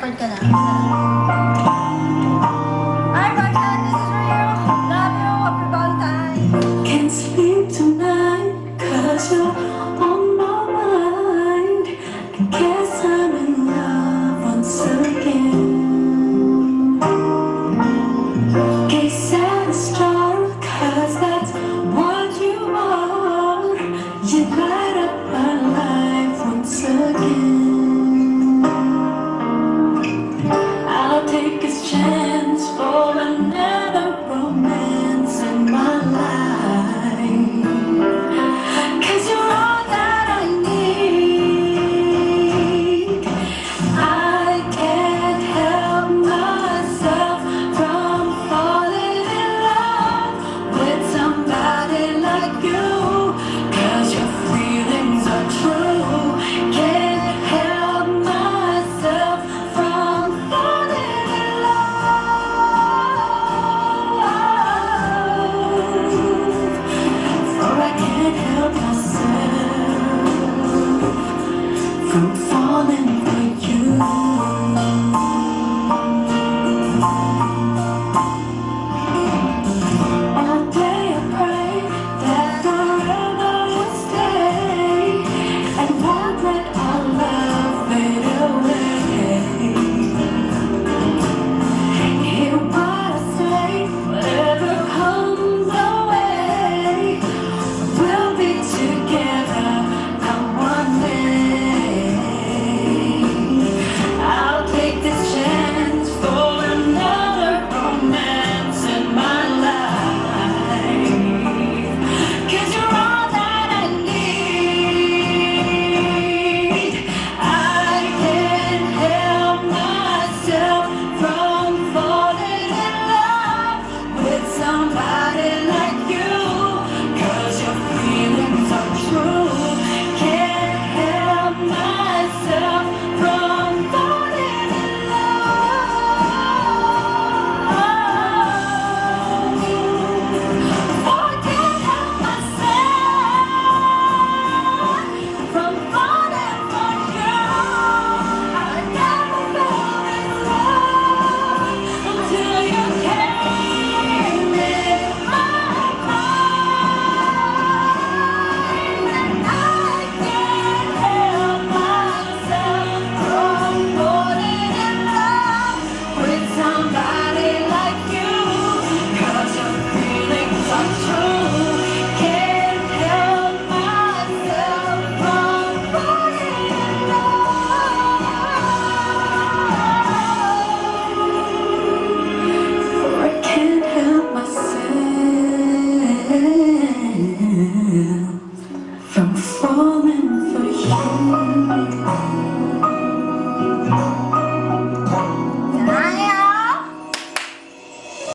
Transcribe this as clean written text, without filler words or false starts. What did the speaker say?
record ka na. Hi, Roxanne, this is for you. Love you. Happy Valentine's. Can't sleep tonight, 'cause you're on my mind. I guess I'm in love once again. Gaze at a star, 'cause that's what you are. You light up my life once again. I'll take this chance for another romance in my life, 'cause you're all that I need. I can't help myself from falling in love with somebody like you, 'cause your feelings are true. Can't help myself from falling in love, for I can't help myself from falling for you. All day I pray that forever will stay and won't let our love fade away. Hear what I say, whatever comes our way, we'll be together come one day. I'll take this chance for another romance in my life, 'cause you're all that I need. I can't help myself from falling in love with somebody like you, 'cause your feelings are true. Can't help myself from falling in love. Oh, I can't help myself from falling for you. I never fell in love until you came in my mind, and I can't help myself from falling in love with somebody like you, 'cause your feelings are true. Can't help myself from falling in love, for I can't help myself from falling for you.